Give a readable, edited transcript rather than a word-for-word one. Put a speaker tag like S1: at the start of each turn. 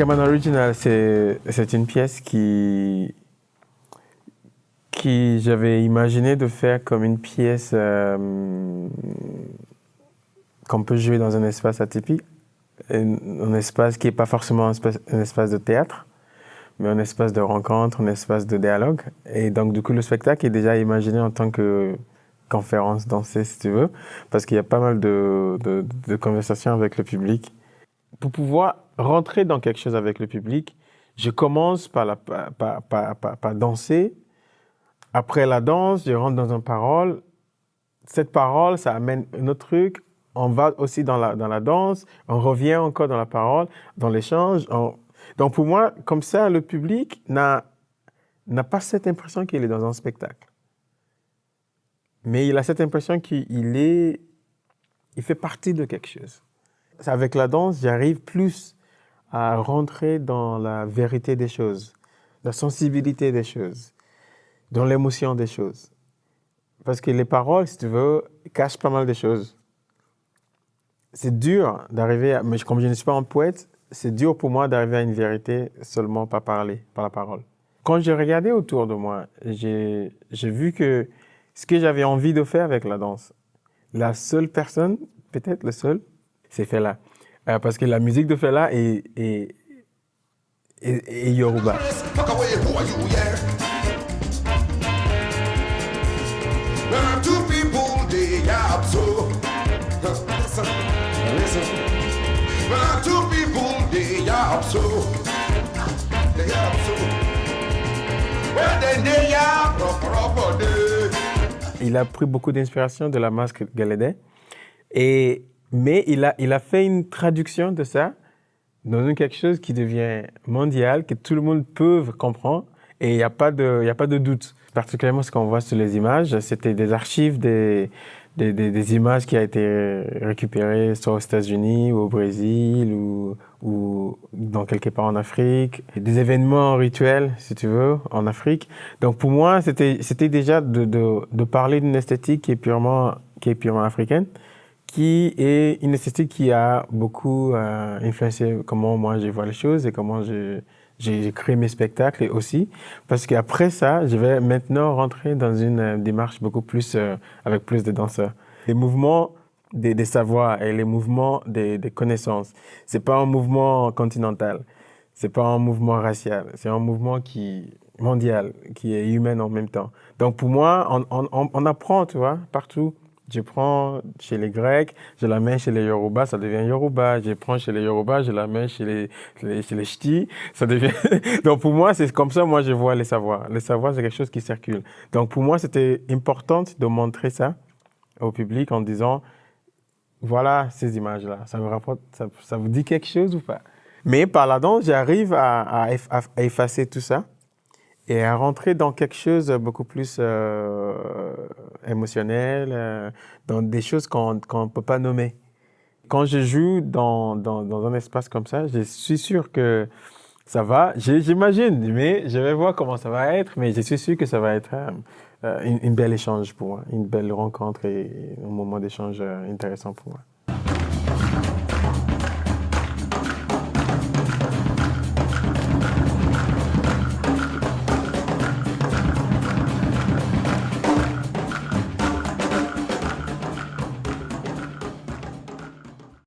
S1: Pokémon Original, c'est une pièce qui j'avais imaginé de faire comme une pièce qu'on peut jouer dans un espace atypique, un espace qui n'est pas forcément un espace de théâtre, mais un espace de rencontre, un espace de dialogue. Et donc, du coup, le spectacle est déjà imaginé en tant que conférence dansée, si tu veux, parce qu'il y a pas mal de conversations avec le public. Pour pouvoir rentrer dans quelque chose avec le public, je commence par danser. Après la danse, je rentre dans une parole. Cette parole, ça amène un autre truc. On va aussi dans la danse. On revient encore dans la parole, dans l'échange. Donc pour moi, comme ça, le public n'a pas cette impression qu'il est dans un spectacle. Mais il a cette impression qu'il fait partie de quelque chose. Avec la danse, j'arrive plus à rentrer dans la vérité des choses, la sensibilité des choses, dans l'émotion des choses. Parce que les paroles, si tu veux, cachent pas mal de choses. C'est dur d'arriver mais comme je ne suis pas un poète, c'est dur pour moi d'arriver à une vérité seulement par parler, par la parole. Quand j'ai regardé autour de moi, j'ai vu que ce que j'avais envie de faire avec la danse, la seule personne, peut-être le seul, c'est Fela. Parce que la musique de Fela est Yoruba. Il a pris beaucoup d'inspiration de la masque Galédé, mais il a fait une traduction de ça dans quelque chose qui devient mondial, que tout le monde peut comprendre, et il n'y a pas de doute. Particulièrement ce qu'on voit sur les images, c'était des archives des images qui ont été récupérées soit aux États-Unis ou au Brésil ou dans quelque part en Afrique, des événements rituels, si tu veux, en Afrique. Donc pour moi, c'était déjà de parler d'une esthétique qui est purement africaine, qui est une esthétique qui a beaucoup influencé comment moi je vois les choses et comment j'ai créé mes spectacles aussi. Parce qu'après ça, je vais maintenant rentrer dans une démarche beaucoup plus, avec plus de danseurs. Les mouvements des savoirs et les mouvements des connaissances, c'est pas un mouvement continental, c'est pas un mouvement racial, c'est un mouvement mondial, qui est humain en même temps. Donc pour moi, on apprend, tu vois, partout. Je prends chez les Grecs, je la mets chez les Yoruba, ça devient Yoruba. Je prends chez les Yoruba, je la mets chez les Ch'tis, ça devient... Donc pour moi, c'est comme ça, moi je vois les savoirs. Les savoirs, c'est quelque chose qui circule. Donc pour moi, c'était important de montrer ça au public en disant, voilà ces images-là, ça vous rapporte, ça vous dit quelque chose ou pas? Mais par la danse, j'arrive à effacer tout ça et à rentrer dans quelque chose de beaucoup plus émotionnel, dans des choses qu'on ne peut pas nommer. Quand je joue dans un espace comme ça, je suis sûr que ça va, j'imagine, mais je vais voir comment ça va être, mais je suis sûr que ça va être une belle échange pour moi, une belle rencontre et un moment d'échange intéressant pour moi.